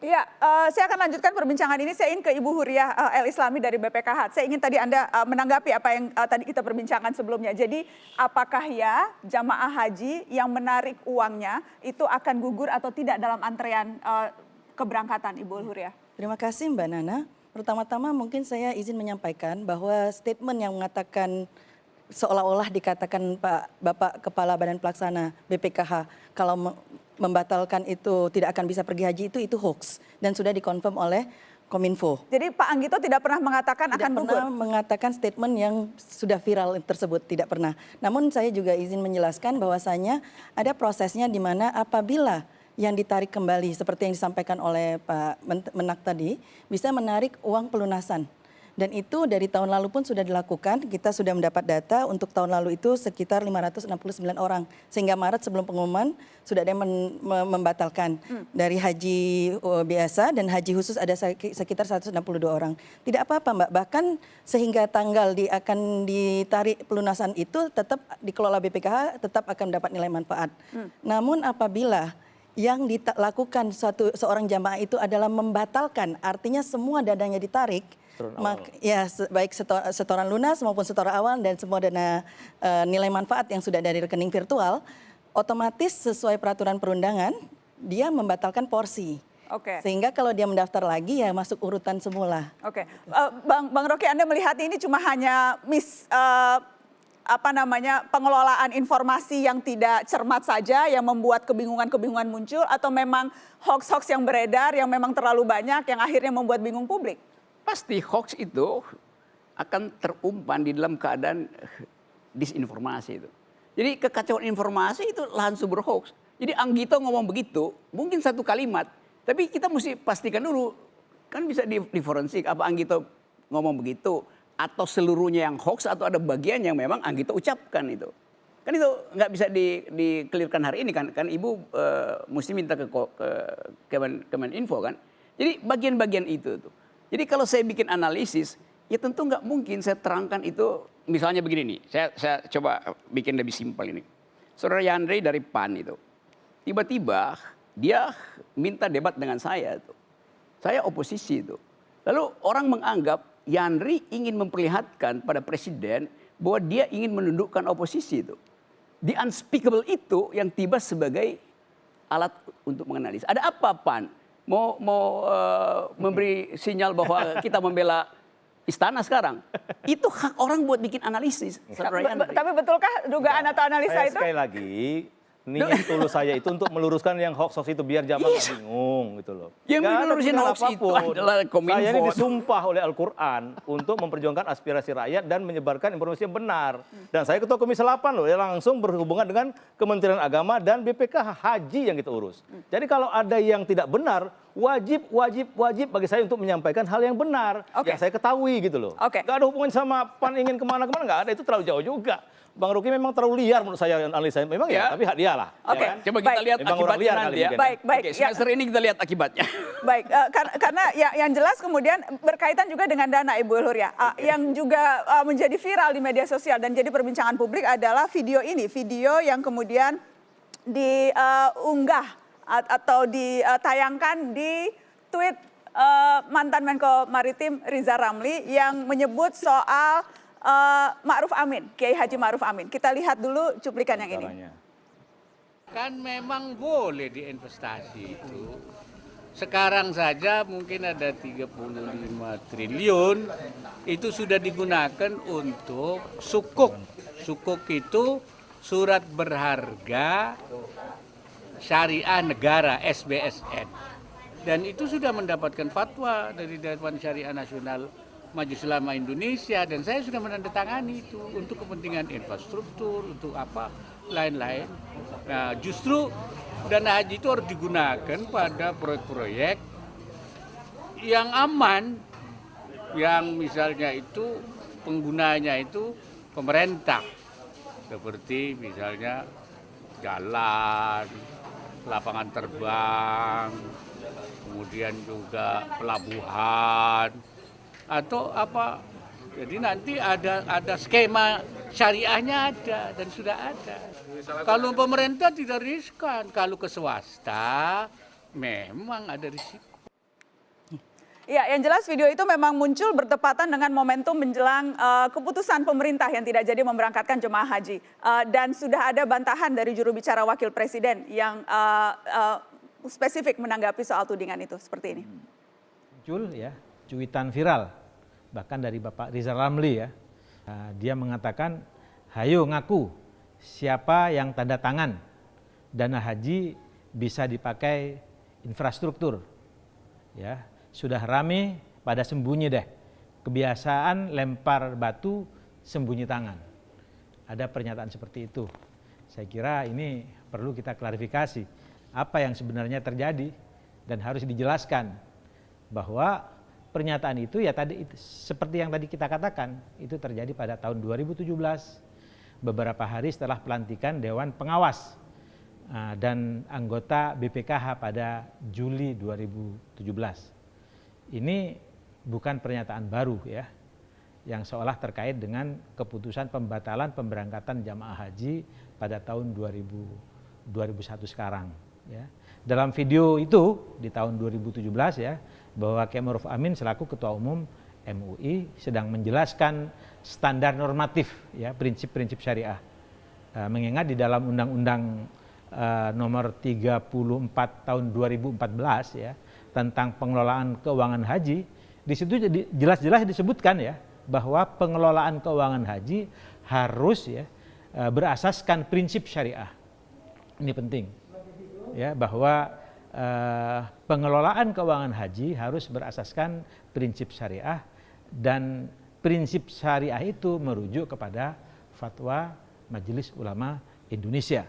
Ya, saya akan lanjutkan perbincangan ini. Saya ingin ke Ibu Huriah El Islami dari BPKH. Saya ingin tadi Anda menanggapi apa yang tadi kita perbincangkan sebelumnya. Jadi, apakah ya jamaah haji yang menarik uangnya itu akan gugur atau tidak dalam antrean keberangkatan, Ibu Huriah? Terima kasih Mbak Nana. Pertama-tama mungkin saya izin menyampaikan bahwa statement yang mengatakan seolah-olah dikatakan Bapak Kepala Badan Pelaksana BPKH kalau membatalkan itu tidak akan bisa pergi haji itu hoax dan sudah dikonfirm oleh Kominfo. Jadi Pak Anggito tidak pernah mengatakan akan gugur? Tidak pernah mengatakan statement yang sudah viral tersebut, tidak pernah. Namun saya juga izin menjelaskan bahwasanya ada prosesnya di mana apabila yang ditarik kembali seperti yang disampaikan oleh Pak Menak tadi bisa menarik uang pelunasan. Dan itu dari tahun lalu pun sudah dilakukan, kita sudah mendapat data untuk tahun lalu itu sekitar 569 orang. Sehingga Maret sebelum pengumuman sudah ada yang membatalkan dari haji biasa dan haji khusus ada sekitar 162 orang. Tidak apa-apa Mbak, bahkan sehingga tanggal akan ditarik pelunasan itu tetap dikelola BPKH tetap akan mendapat nilai manfaat. Namun apabila yang dilakukan seorang jamaah itu adalah membatalkan, artinya semua dananya ditarik, ya baik setoran lunas maupun setoran awal dan semua dana nilai manfaat yang sudah dari rekening virtual, otomatis sesuai peraturan perundangan dia membatalkan porsi. Oke. Sehingga kalau dia mendaftar lagi ya masuk urutan semula. Oke, Bang Rocky, Anda melihat ini cuma hanya pengelolaan informasi yang tidak cermat saja yang membuat kebingungan-kebingungan muncul, atau memang hoax-hoax yang beredar yang memang terlalu banyak yang akhirnya membuat bingung publik? Pasti hoax itu akan terumpan di dalam keadaan disinformasi itu. Jadi kekacauan informasi itu lahan sumber hoax. Jadi Anggito ngomong begitu, mungkin satu kalimat, tapi kita mesti pastikan dulu, kan bisa diforensik apa Anggito ngomong begitu, atau seluruhnya yang hoax, atau ada bagian yang memang Anggito ucapkan itu. Kan itu nggak bisa dikelirkan hari ini kan Ibu mesti minta ke Kemeninfo kan. Jadi bagian-bagian itu tuh. Jadi kalau saya bikin analisis, ya tentu nggak mungkin saya terangkan itu, misalnya begini nih, saya coba bikin lebih simpel ini. Saudara Yandri dari PAN itu, tiba-tiba dia minta debat dengan saya tuh. Saya oposisi itu. Lalu orang menganggap Yandri ingin memperlihatkan pada presiden bahwa dia ingin menundukkan oposisi itu. The unspeakable itu yang tiba sebagai alat untuk menganalisis. Ada apa PAN? Mau memberi sinyal bahwa kita membela istana sekarang? Itu hak orang buat bikin analisis. Tapi betulkah dugaan atau analisa itu? Sekali lagi, niat tulus saya itu untuk meluruskan yang hoax-hoax itu biar jamaah bingung gitu loh. Yang melurusin hoax itu adalah Kominfo. Saya ini disumpah oleh Al-Quran untuk memperjuangkan aspirasi rakyat dan menyebarkan informasi yang benar. Dan saya ketua Komisi 8 loh, yang langsung berhubungan dengan Kementerian Agama dan BPKH Haji yang kita urus. Jadi kalau ada yang tidak benar, wajib bagi saya untuk menyampaikan hal yang benar. Yang saya ketahui gitu loh. Gak ada hubungan sama PAN ingin kemana-kemana, gak ada, itu terlalu jauh juga. Bang Rocky memang terlalu liar menurut saya analisa, memang ya, tapi hak dia lah. Oke, ya kan? Coba kita lihat akibatnya nanti ya. Baik. Oke, semester ini kita lihat akibatnya. Baik, karena yang jelas kemudian berkaitan juga dengan dana, Ibu Huriah. Yang juga menjadi viral di media sosial dan jadi perbincangan publik adalah video ini, video yang kemudian diunggah atau ditayangkan di tweet mantan Menko Maritim Riza Ramli yang menyebut soal Ma'ruf Amin, Kiai Haji Ma'ruf Amin. Kita lihat dulu cuplikan yang ini. Kan memang boleh diinvestasi itu. Sekarang saja mungkin ada 35 triliun itu sudah digunakan untuk sukuk. Sukuk itu surat berharga syariah negara, SBSN. Dan itu sudah mendapatkan fatwa dari Dewan Syariah Nasional Majelis Ulama Indonesia, dan saya sudah menandatangani itu untuk kepentingan infrastruktur, untuk apa lain-lain. Nah, justru dana haji itu harus digunakan pada proyek-proyek yang aman, yang misalnya itu penggunanya itu pemerintah, seperti misalnya jalan, lapangan terbang, kemudian juga pelabuhan, atau apa. Jadi nanti ada skema syariahnya ada dan sudah ada. Kalau pemerintah tidak riskan, kalau ke swasta memang ada risiko. Ya, yang jelas video itu memang muncul bertepatan dengan momentum menjelang keputusan pemerintah yang tidak jadi memberangkatkan jemaah haji. Dan sudah ada bantahan dari juru bicara wakil presiden yang spesifik menanggapi soal tudingan itu seperti ini. Muncul ya, cuitan viral, bahkan dari Bapak Rizal Ramli ya. Dia mengatakan, hayo ngaku siapa yang tanda tangan dana haji bisa dipakai infrastruktur. Ya, sudah rame pada sembunyi deh. Kebiasaan lempar batu sembunyi tangan. Ada pernyataan seperti itu. Saya kira ini perlu kita klarifikasi apa yang sebenarnya terjadi dan harus dijelaskan bahwa pernyataan itu ya tadi seperti yang tadi kita katakan itu terjadi pada tahun 2017 beberapa hari setelah pelantikan Dewan Pengawas dan anggota BPKH pada Juli 2017. Ini bukan pernyataan baru ya, yang seolah terkait dengan keputusan pembatalan pemberangkatan jamaah haji pada tahun 2001 sekarang. Ya. Dalam video itu di tahun 2017 ya, bahwa Kiai Ma'ruf Amin selaku Ketua Umum MUI sedang menjelaskan standar normatif ya, prinsip-prinsip syariah. Mengingat di dalam Undang-Undang nomor 34 tahun 2014 ya tentang pengelolaan keuangan haji, di situ jelas-jelas disebutkan ya bahwa pengelolaan keuangan haji harus ya berasaskan prinsip syariah. Ini penting ya, bahwa pengelolaan keuangan haji harus berasaskan prinsip syariah dan prinsip syariah itu merujuk kepada fatwa Majelis Ulama Indonesia.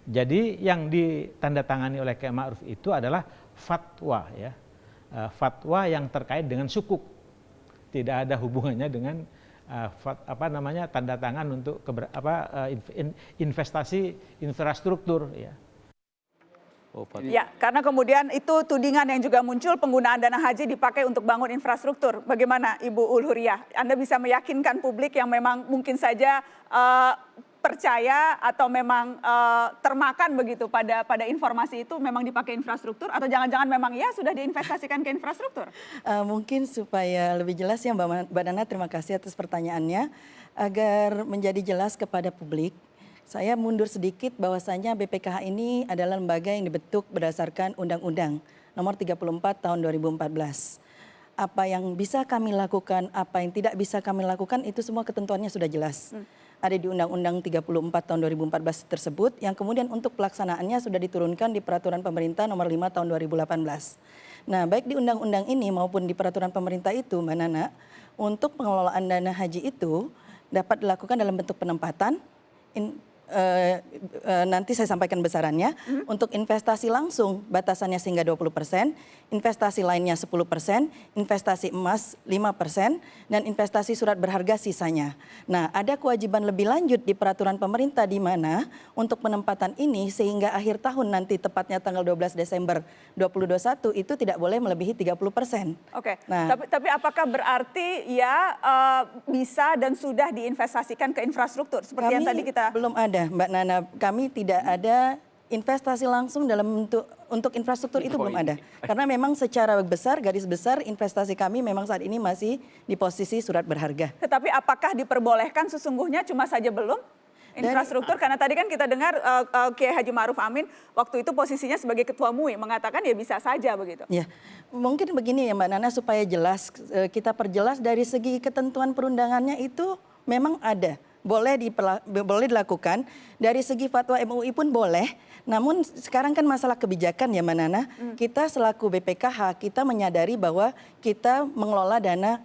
Jadi yang ditandatangani oleh Kiai Ma'ruf itu adalah fatwa ya, fatwa yang terkait dengan sukuk, tidak ada hubungannya dengan tanda tangan untuk investasi infrastruktur ya. Ya, karena kemudian itu tudingan yang juga muncul penggunaan dana haji dipakai untuk bangun infrastruktur. Bagaimana Ibu Ulhuriyah? Anda bisa meyakinkan publik yang memang mungkin saja percaya atau memang termakan begitu pada informasi itu memang dipakai infrastruktur atau jangan-jangan memang ya sudah diinvestasikan ke infrastruktur? Mungkin supaya lebih jelas ya Mbak Nana, terima kasih atas pertanyaannya. Agar menjadi jelas kepada publik, saya mundur sedikit bahwasanya BPKH ini adalah lembaga yang dibentuk berdasarkan Undang-Undang nomor 34 tahun 2014. Apa yang bisa kami lakukan, apa yang tidak bisa kami lakukan itu semua ketentuannya sudah jelas. Ada di Undang-Undang 34 tahun 2014 tersebut yang kemudian untuk pelaksanaannya sudah diturunkan di Peraturan Pemerintah nomor 5 tahun 2018. Nah, baik di undang-undang ini maupun di peraturan pemerintah itu Mbak Nana, untuk pengelolaan dana haji itu dapat dilakukan dalam bentuk penempatan, nanti saya sampaikan besarannya. Untuk investasi langsung batasannya sehingga 20%, investasi lainnya 10%, investasi emas 5%, dan investasi surat berharga sisanya. Nah, ada kewajiban lebih lanjut di peraturan pemerintah di mana untuk penempatan ini sehingga akhir tahun nanti tepatnya tanggal 12 Desember 2021 itu tidak boleh melebihi 30%. Oke, Nah, tapi apakah berarti ya bisa dan sudah diinvestasikan ke infrastruktur seperti yang tadi kita belum ada Mbak Nana, kami tidak ada investasi langsung dalam bentuk untuk infrastruktur itu belum ada. Karena memang secara besar, garis besar investasi kami memang saat ini masih di posisi surat berharga. Tetapi apakah diperbolehkan sesungguhnya cuma saja belum infrastruktur? Karena tadi kan kita dengar Kiai Haji Ma'ruf Amin waktu itu posisinya sebagai Ketua MUI mengatakan ya bisa saja begitu. Ya, mungkin begini ya Mbak Nana supaya jelas, kita perjelas dari segi ketentuan perundangannya itu memang ada. Boleh dilakukan, dari segi fatwa MUI pun boleh, namun sekarang kan masalah kebijakan ya Mbak Nana, kita selaku BPKH kita menyadari bahwa kita mengelola dana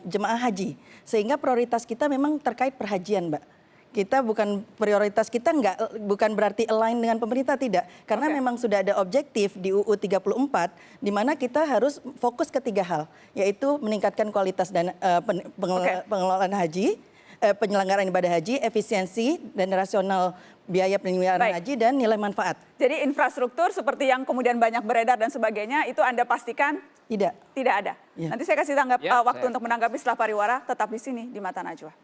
jemaah haji, sehingga prioritas kita memang terkait perhajian Mbak. Kita prioritas kita bukan berarti align dengan pemerintah, tidak. Karena memang sudah ada objektif di UU 34 di mana kita harus fokus ke 3 hal, yaitu meningkatkan kualitas dana pengelolaan haji, penyelenggaraan ibadah haji, efisiensi dan rasional biaya penyelenggaraan haji dan nilai manfaat. Jadi infrastruktur seperti yang kemudian banyak beredar dan sebagainya itu Anda pastikan tidak ada. Ya. Nanti saya kasih waktu untuk menanggapi setelah pariwara, tetap di sini di Mata Najwa.